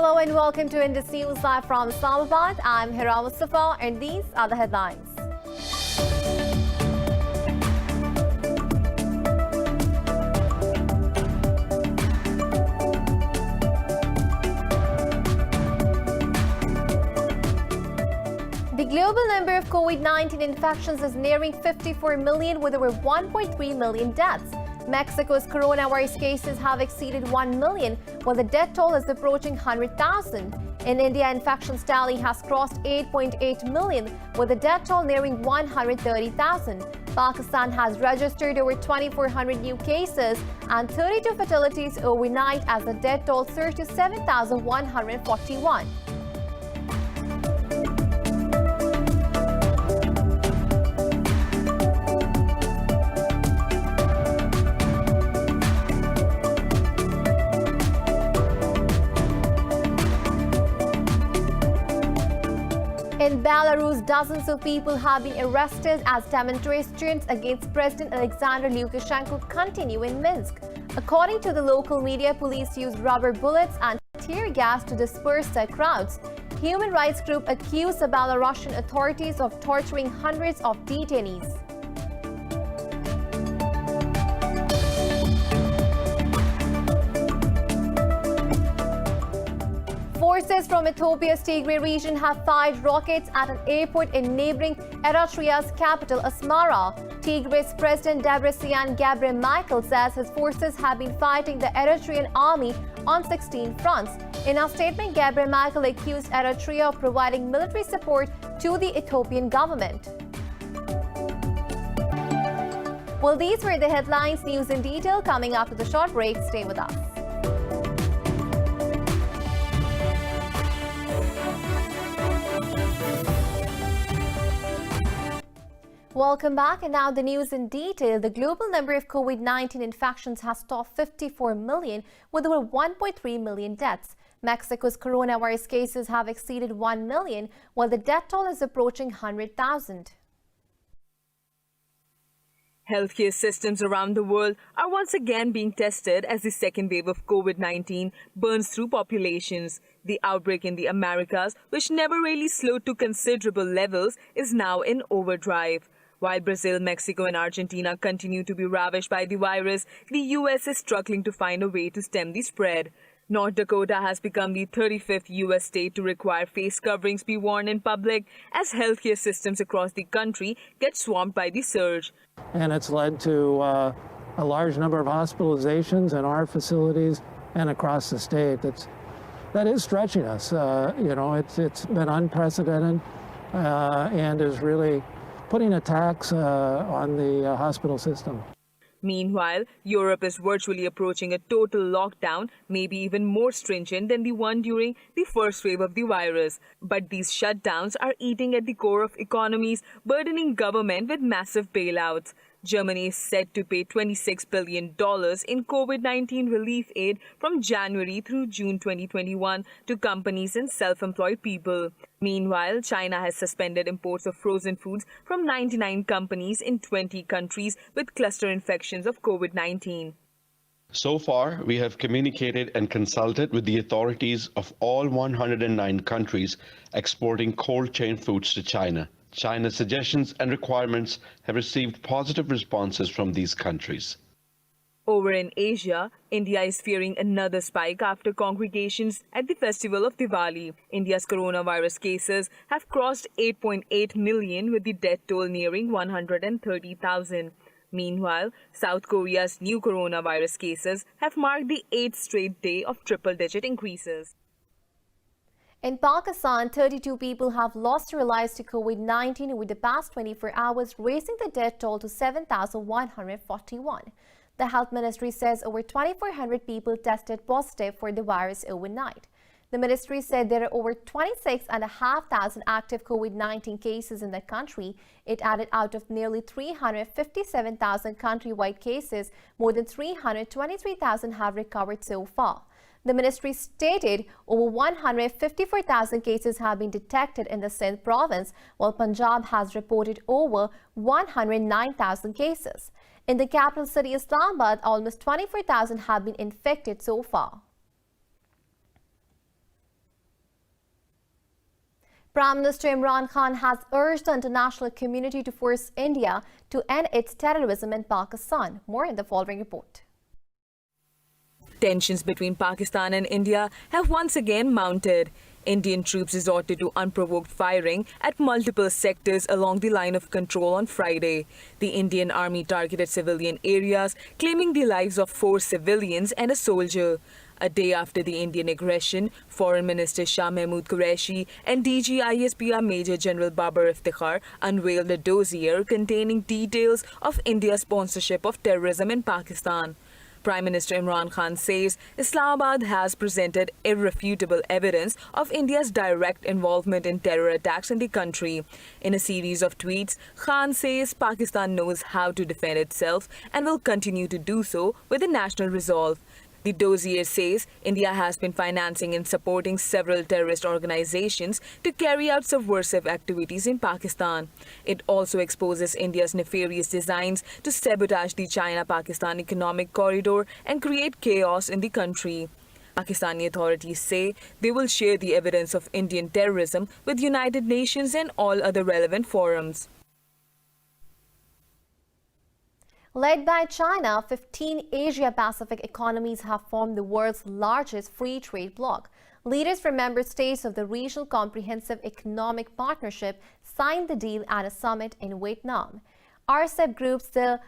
Hello and welcome to Indus News live from Islamabad. I'm Hira Mustafa and these are the headlines. The global number of COVID-19 infections is nearing 54 million with over 1.3 million deaths. Mexico's coronavirus cases have exceeded 1 million, while the death toll is approaching 100,000. In India, infections tally has crossed 8.8 million, with the death toll nearing 130,000. Pakistan has registered over 2,400 new cases and 32 fatalities overnight as the death toll surged to 7,141. In Belarus, dozens of people have been arrested as demonstrations against President Alexander Lukashenko continue in Minsk. According to the local media, police used rubber bullets and tear gas to disperse the crowds. Human rights group accused the Belarusian authorities of torturing hundreds of detainees. Forces from Ethiopia's Tigray region have fired rockets at an airport in neighboring Eritrea's capital, Asmara. Tigray's President Debretsion Gebremichael says his forces have been fighting the Eritrean army on 16 fronts. In a statement, Gebremichael accused Eritrea of providing military support to the Ethiopian government. Well, these were the headlines. News in detail coming after the short break. Stay with us. Welcome back, and now the news in detail. The global number of COVID-19 infections has topped 54 million with over 1.3 million deaths. Mexico's coronavirus cases have exceeded 1 million, while the death toll is approaching 100,000. Healthcare systems around the world are once again being tested as the second wave of COVID-19 burns through populations. The outbreak in the Americas, which never really slowed to considerable levels, is now in overdrive. While Brazil, Mexico and Argentina continue to be ravaged by the virus, the US is struggling to find a way to stem the spread. North Dakota has become the 35th U.S. state to require face coverings be worn in public as healthcare systems across the country get swamped by the surge. And it's led to a large number of hospitalizations in our facilities and across the state. That is stretching us. It's been unprecedented and is really putting a tax on the hospital system. Meanwhile, Europe is virtually approaching a total lockdown, maybe even more stringent than the one during the first wave of the virus. But these shutdowns are eating at the core of economies, burdening government with massive bailouts. Germany is set to pay $26 billion in COVID-19 relief aid from January through June 2021 to companies and self-employed people. Meanwhile, China has suspended imports of frozen foods from 99 companies in 20 countries with cluster infections of COVID-19. So far, we have communicated and consulted with the authorities of all 109 countries exporting cold chain foods to China. China's suggestions and requirements have received positive responses from these countries. Over in Asia, India is fearing another spike after congregations at the festival of Diwali. India's coronavirus cases have crossed 8.8 million with the death toll nearing 130,000. Meanwhile, South Korea's new coronavirus cases have marked the 8th straight day of triple-digit increases. In Pakistan, 32 people have lost their lives to COVID-19 over the past 24 hours, raising the death toll to 7,141. The health ministry says over 2,400 people tested positive for the virus overnight. The ministry said there are over 26,500 active COVID-19 cases in the country. It added out of nearly 357,000 countrywide cases, more than 323,000 have recovered so far. The ministry stated over 154,000 cases have been detected in the Sindh province, while Punjab has reported over 109,000 cases. In the capital city Islamabad, almost 24,000 have been infected so far. Prime Minister Imran Khan has urged the international community to force India to end its terrorism in Pakistan. More in the following report. Tensions between Pakistan and India have once again mounted. Indian troops resorted to unprovoked firing at multiple sectors along the line of control on Friday. The Indian Army targeted civilian areas, claiming the lives of 4 civilians and a soldier. A day after the Indian aggression, Foreign Minister Shah Mahmood Qureshi and DG ISPR Major General Babar Iftikhar unveiled a dossier containing details of India's sponsorship of terrorism in Pakistan. Prime Minister Imran Khan says Islamabad has presented irrefutable evidence of India's direct involvement in terror attacks in the country. In a series of tweets, Khan says Pakistan knows how to defend itself and will continue to do so with a national resolve. The dossier says India has been financing and supporting several terrorist organizations to carry out subversive activities in Pakistan. It also exposes India's nefarious designs to sabotage the China-Pakistan economic corridor and create chaos in the country. Pakistani authorities say they will share the evidence of Indian terrorism with United Nations and all other relevant forums. Led by China, 15 Asia-Pacific economies have formed the world's largest free trade bloc. Leaders from member states of the Regional Comprehensive Economic Partnership signed the deal at a summit in Vietnam. RCEP groups the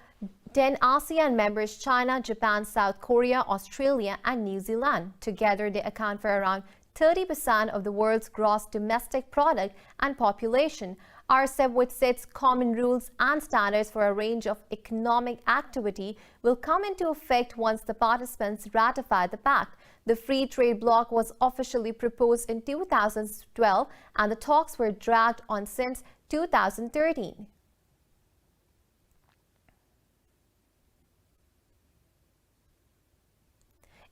10 ASEAN members: China, Japan, South Korea, Australia, and New Zealand. Together, they account for around 30% of the world's gross domestic product and population. RCEP, which sets common rules and standards for a range of economic activity, will come into effect once the participants ratify the pact. The free trade bloc was officially proposed in 2012, and the talks were dragged on since 2013.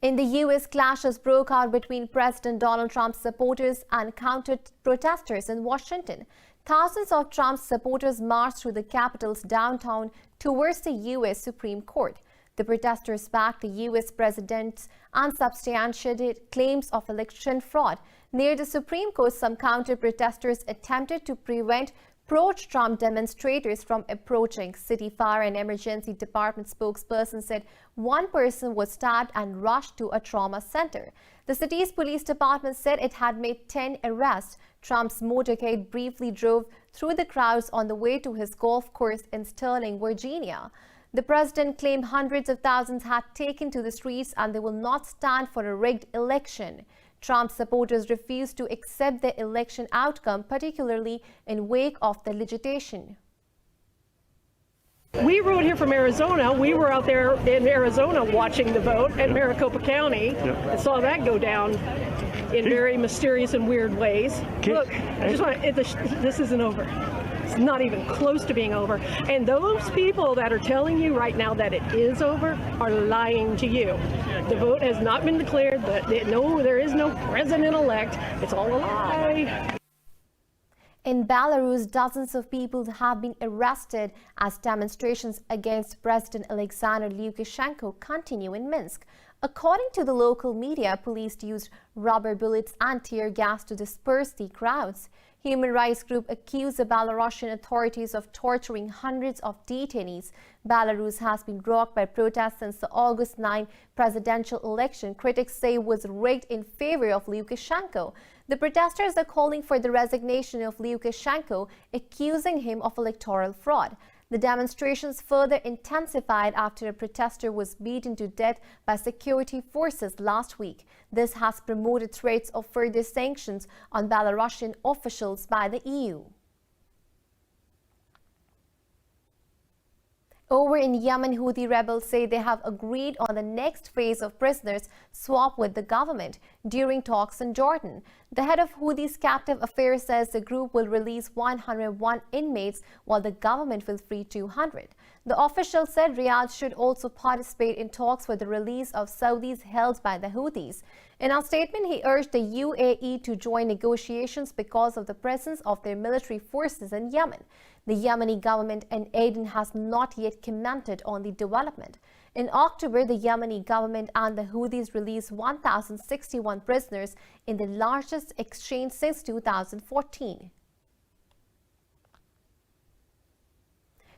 In the U.S., clashes broke out between President Donald Trump's supporters and counter-protesters in Washington. Thousands of Trump's supporters marched through the Capitol's downtown towards the U.S. Supreme Court. The protesters backed the U.S. president's unsubstantiated claims of election fraud. Near the Supreme Court, some counter-protesters attempted to prevent pro-Trump demonstrators from approaching. City Fire and Emergency Department spokesperson said one person was stabbed and rushed to a trauma center. The city's police department said it had made 10 arrests. Trump's motorcade briefly drove through the crowds on the way to his golf course in Sterling, Virginia. The president claimed hundreds of thousands had taken to the streets and they will not stand for a rigged election. Trump supporters refused to accept the election outcome, particularly in wake of the legislation. We rode here from Arizona. We were out there in Arizona watching the vote at Maricopa County and saw that go down in very mysterious and weird ways. Look, I just want this isn't over. It's not even close to being over. And those people that are telling you right now that it is over are lying to you. The vote has not been declared. No, there is no president-elect. It's all a lie. In Belarus, dozens of people have been arrested as demonstrations against President Alexander Lukashenko continue in Minsk. According to the local media, police used rubber bullets and tear gas to disperse the crowds. Human rights group accused the Belarusian authorities of torturing hundreds of detainees. Belarus has been rocked by protests since the August 9 presidential election critics say was rigged in favor of Lukashenko. The protesters are calling for the resignation of Lukashenko, accusing him of electoral fraud. The demonstrations further intensified after a protester was beaten to death by security forces last week. This has promoted threats of further sanctions on Belarusian officials by the EU. Over in Yemen, Houthi rebels say they have agreed on the next phase of prisoners swap with the government during talks in Jordan. The head of Houthis' captive affairs says the group will release 101 inmates while the government will free 200. The official said Riyadh should also participate in talks for the release of Saudis held by the Houthis. In a statement, he urged the UAE to join negotiations because of the presence of their military forces in Yemen. The Yemeni government in Aden has not yet commented on the development. In October, the Yemeni government and the Houthis released 1,061 prisoners in the largest exchange since 2014.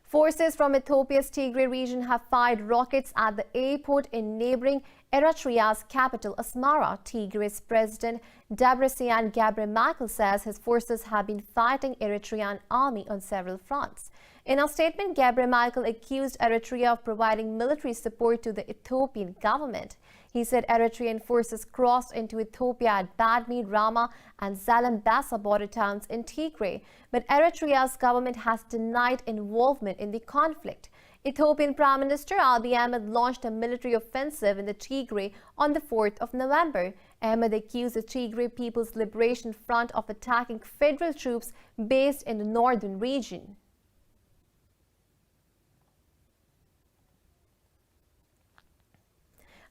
Forces from Ethiopia's Tigray region have fired rockets at the airport in neighboring Eritrea's capital, Asmara. Tigray's President Debretsion Gebremichael says his forces have been fighting Eritrean army on several fronts. In a statement, Gebremichael accused Eritrea of providing military support to the Ethiopian government. He said Eritrean forces crossed into Ethiopia at Badme, Rama and Zalambasa border towns in Tigray, but Eritrea's government has denied involvement in the conflict. Ethiopian Prime Minister Abiy Ahmed launched a military offensive in the Tigray on the 4th of November. Ahmed accused the Tigray People's Liberation Front of attacking federal troops based in the northern region.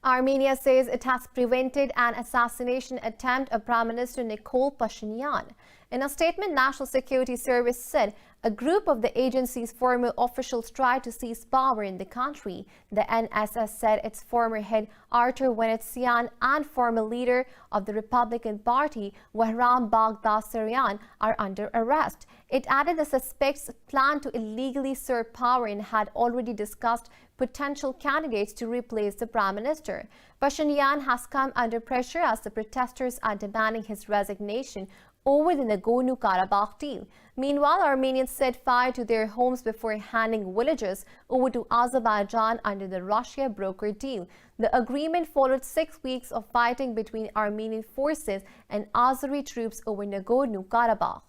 Armenia says it has prevented an assassination attempt of Prime Minister Nikol Pashinyan. In a statement, National Security Service said a group of the agency's former officials tried to seize power in the country. The NSS said its former head Artur Venetsian and former leader of the Republican Party Wahram Baghdasaryan are under arrest. It added the suspects planned to illegally usurp power and had already discussed potential candidates to replace the Prime Minister. Pashinyan has come under pressure as the protesters are demanding his resignation over the Nagorno-Karabakh deal. Meanwhile, Armenians set fire to their homes before handing villages over to Azerbaijan under the Russia-brokered deal. The agreement followed 6 weeks of fighting between Armenian forces and Azeri troops over Nagorno-Karabakh.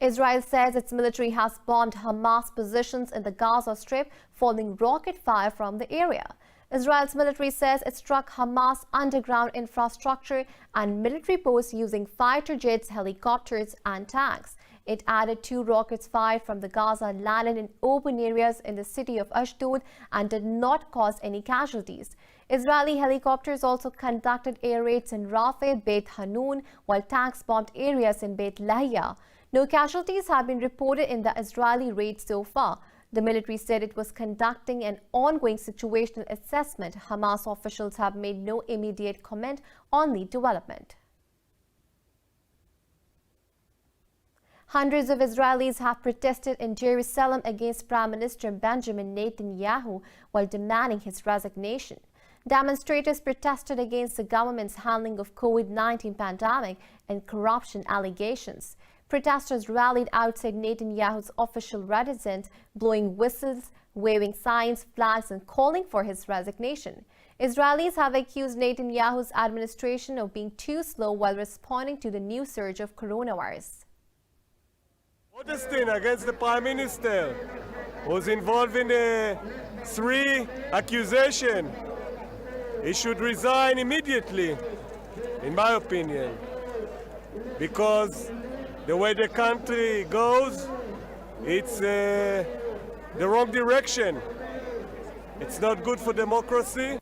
Israel says its military has bombed Hamas positions in the Gaza Strip following rocket fire from the area. Israel's military says it struck Hamas underground infrastructure and military posts using fighter jets, helicopters and tanks. It added 2 rockets fired from the Gaza landed in open areas in the city of Ashdod and did not cause any casualties. Israeli helicopters also conducted air raids in Rafah, Beit Hanun, while tanks bombed areas in Beit Lahia. No casualties have been reported in the Israeli raid so far. The military said it was conducting an ongoing situational assessment. Hamas officials have made no immediate comment on the development. Hundreds of Israelis have protested in Jerusalem against Prime Minister Benjamin Netanyahu while demanding his resignation. Demonstrators protested against the government's handling of COVID-19 pandemic and corruption allegations. Protesters rallied outside Netanyahu's official residence, blowing whistles, waving signs, flags, and calling for his resignation. Israelis have accused Netanyahu's administration of being too slow while responding to the new surge of coronavirus. Protesting against the Prime Minister was involved in 3 accusations. He should resign immediately, in my opinion, because the way the country goes, it's the wrong direction. It's not good for democracy.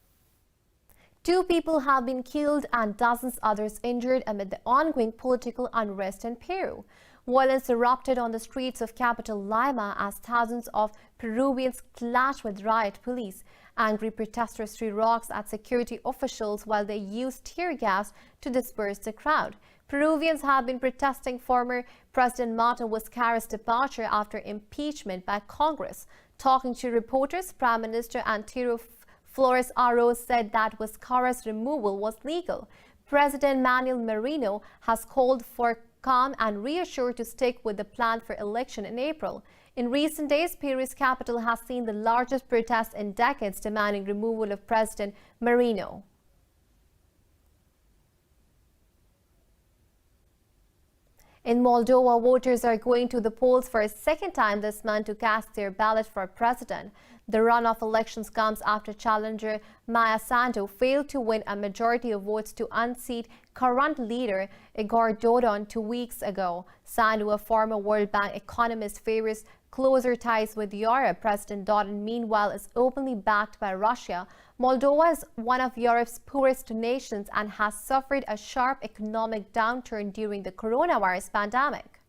2 people have been killed and dozens others injured amid the ongoing political unrest in Peru. Violence erupted on the streets of capital Lima as thousands of Peruvians clashed with riot police. Angry protesters threw rocks at security officials while they used tear gas to disperse the crowd. Peruvians have been protesting former President Marta Vizcarra's departure after impeachment by Congress. Talking to reporters, Prime Minister Antero Flores Aro said that Vizcarra's removal was legal. President Manuel Merino has called for calm and reassured to stick with the plan for election in April. In recent days, Peru's capital has seen the largest protests in decades demanding removal of President Merino. In Moldova, voters are going to the polls for a second time this month to cast their ballot for president. The runoff elections comes after challenger Maya Sandu failed to win a majority of votes to unseat current leader Igor Dodon 2 weeks ago. Sandu, a former World Bank economist, favors closer ties with Europe. President Dodon, meanwhile, is openly backed by Russia. Moldova is one of Europe's poorest nations and has suffered a sharp economic downturn during the coronavirus pandemic.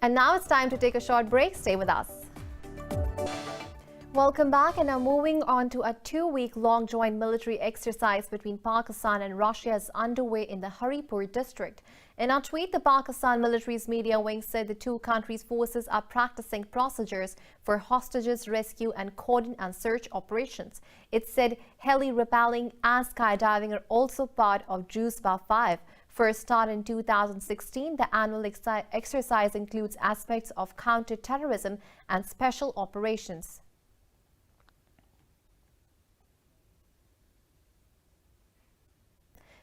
And now it's time to take a short break. Stay with us. Welcome back, and now moving on to a 2-week-long joint military exercise between Pakistan and Russia is underway in the Haripur district. In a tweet, the Pakistan military's media wing said the two countries' forces are practicing procedures for hostages rescue and cordon and search operations. It said heli-rappelling and skydiving are also part of Juzba 5. First started in 2016, the annual exercise includes aspects of counter-terrorism and special operations.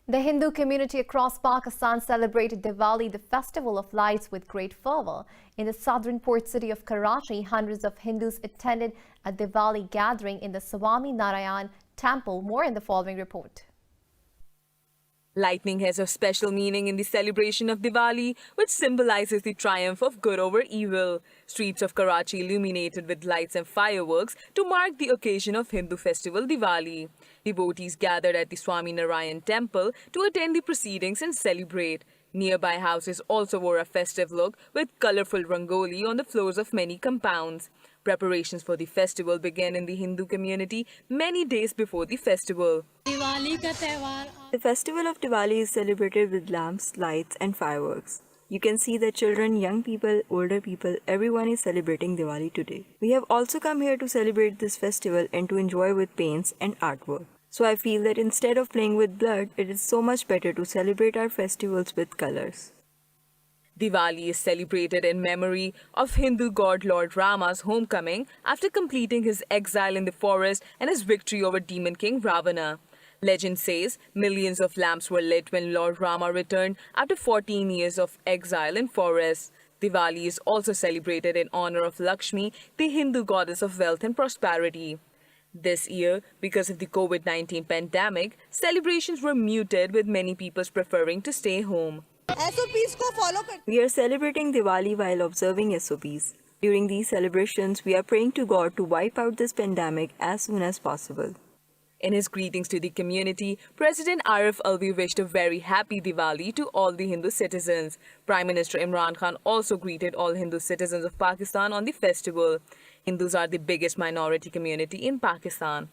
The Hindu community across Pakistan celebrated Diwali, the festival of lights, with great fervor. In the southern port city of Karachi, hundreds of Hindus attended a Diwali gathering in the Swami Narayan temple. More in the following report. Lightning has a special meaning in the celebration of Diwali, which symbolizes the triumph of good over evil. Streets of Karachi illuminated with lights and fireworks to mark the occasion of Hindu festival Diwali. Devotees gathered at the Swami Narayan temple to attend the proceedings and celebrate. Nearby houses also wore a festive look with colorful rangoli on the floors of many compounds. Preparations for the festival began in the Hindu community many days before the festival. The festival of Diwali is celebrated with lamps, lights and fireworks. You can see that children, young people, older people, everyone is celebrating Diwali today. We have also come here to celebrate this festival and to enjoy with paints and artwork. So I feel that instead of playing with blood, it is so much better to celebrate our festivals with colors. Diwali is celebrated in memory of Hindu god Lord Rama's homecoming after completing his exile in the forest and his victory over demon king Ravana. Legend says millions of lamps were lit when Lord Rama returned after 14 years of exile in forests. Diwali is also celebrated in honor of Lakshmi, the Hindu goddess of wealth and prosperity. This year, because of the COVID-19 pandemic, celebrations were muted, with many people preferring to stay home. We are celebrating Diwali while observing SOPs. During these celebrations, we are praying to God to wipe out this pandemic as soon as possible. In his greetings to the community, President Arif Alvi wished a very happy Diwali to all the Hindu citizens. Prime Minister Imran Khan also greeted all Hindu citizens of Pakistan on the festival. Hindus are the biggest minority community in Pakistan.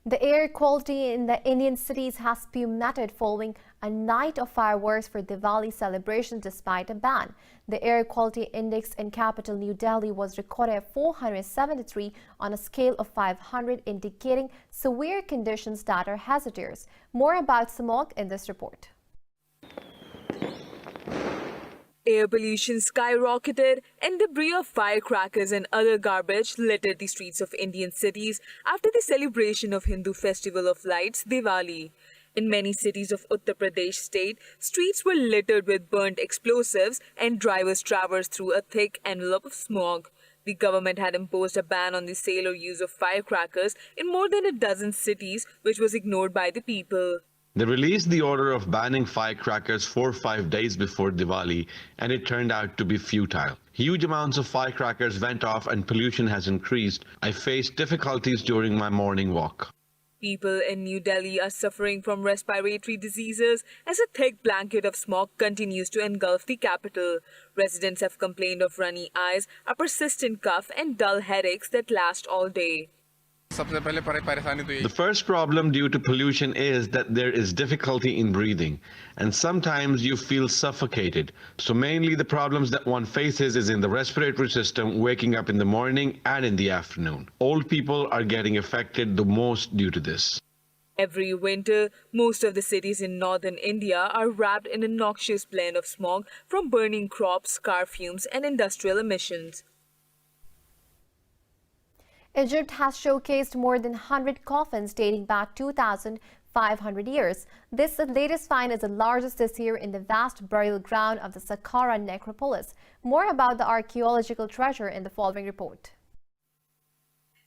The air quality in the Indian cities has plummeted following a night of fireworks for Diwali celebrations despite a ban. The air quality index in capital New Delhi was recorded at 473 on a scale of 500, indicating severe conditions that are hazardous. More about smog in this report. Air pollution skyrocketed and debris of firecrackers and other garbage littered the streets of Indian cities after the celebration of Hindu festival of lights, Diwali. In many cities of Uttar Pradesh state, streets were littered with burnt explosives and drivers traversed through a thick envelope of smog. The government had imposed a ban on the sale or use of firecrackers in more than a dozen cities, which was ignored by the people. They released the order of banning firecrackers 4 or 5 days before Diwali, and it turned out to be futile. Huge amounts of firecrackers went off and pollution has increased. I faced difficulties during my morning walk. People in New Delhi are suffering from respiratory diseases as a thick blanket of smog continues to engulf the capital. Residents have complained of runny eyes, a persistent cough and dull headaches that last all day. The first problem due to pollution is that there is difficulty in breathing, and sometimes you feel suffocated. So mainly the problems that one faces is in the respiratory system, waking up in the morning and in the afternoon. Old people are getting affected the most due to this. Every winter, most of the cities in northern India are wrapped in a noxious blend of smog from burning crops, car fumes and industrial emissions. Egypt has showcased more than 100 coffins dating back 2,000 500 years. This latest find is the largest this year in the vast burial ground of the Saqqara necropolis. More about the archaeological treasure in the following report.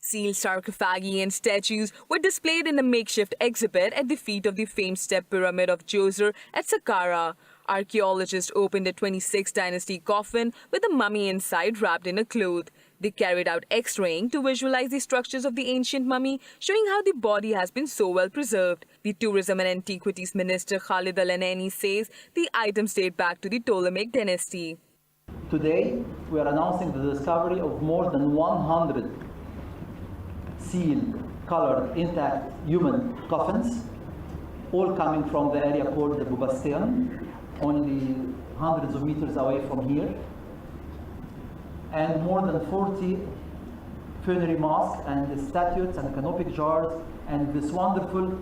Sealed sarcophagi and statues were displayed in a makeshift exhibit at the feet of the famed step pyramid of Djoser at Saqqara. Archaeologists opened a 26th dynasty coffin with a mummy inside wrapped in a cloth. They carried out X-raying to visualize the structures of the ancient mummy, showing how the body has been so well preserved. The Tourism and Antiquities Minister Khalid Al-Anani says the items date back to the Ptolemaic dynasty. Today, we are announcing the discovery of more than 100 sealed, colored, intact human coffins, all coming from the area called the Bubastion, only hundreds of meters away from here, and more than 40 funerary masks and the statues and canopic jars and this wonderful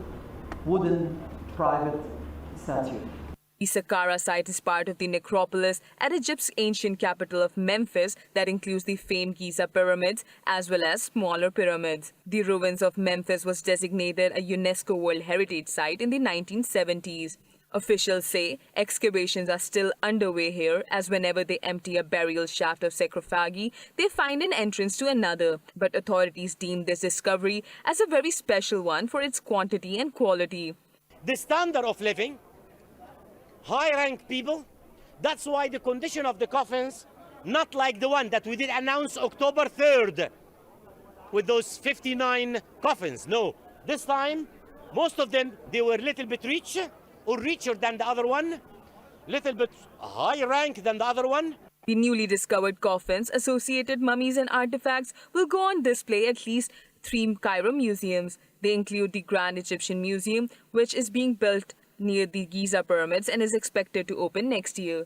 wooden private statue. The Saqqara site is part of the necropolis at Egypt's ancient capital of Memphis that includes the famed Giza pyramids as well as smaller pyramids. The ruins of Memphis was designated a UNESCO World Heritage Site in the 1970s. Officials say excavations are still underway here, as whenever they empty a burial shaft of sarcophagi, they find an entrance to another. But authorities deem this discovery as a very special one for its quantity and quality. The standard of living, high-ranked people, that's why the condition of the coffins, not like the one that we did announce October 3rd with those 59 coffins. No, this time, most of them, they were a little bit rich or richer than the other one, little bit high rank than the other one. The newly discovered coffins, associated mummies and artifacts will go on display at least 3 Cairo museums. They include the Grand Egyptian Museum, which is being built near the Giza pyramids and is expected to open next year.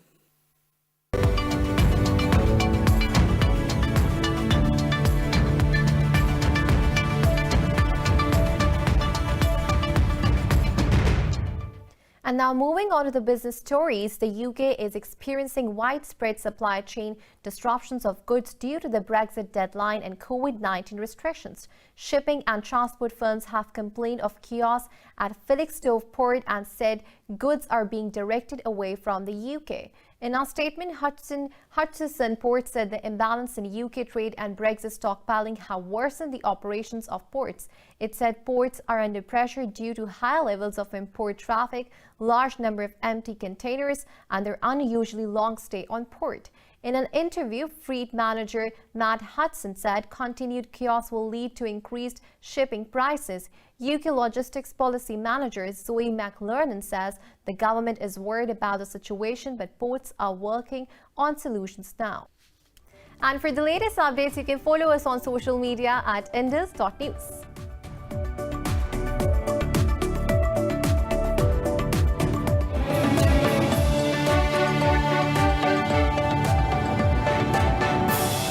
And now moving on to the business stories, the UK is experiencing widespread supply chain disruptions of goods due to the Brexit deadline and COVID-19 restrictions. Shipping and transport firms have complained of chaos at Felixstowe Port and said goods are being directed away from the UK. In a statement, Hutchison Port said the imbalance in UK trade and Brexit stockpiling have worsened the operations of ports. It said ports are under pressure due to high levels of import traffic, large number of empty containers, and their unusually long stay on port. In an interview, fleet manager Matt Hudson said continued chaos will lead to increased shipping prices. UK Logistics Policy Manager Zoe McLernan says the government is worried about the situation, but ports are working on solutions now. And for the latest updates, you can follow us on social media at indus.news.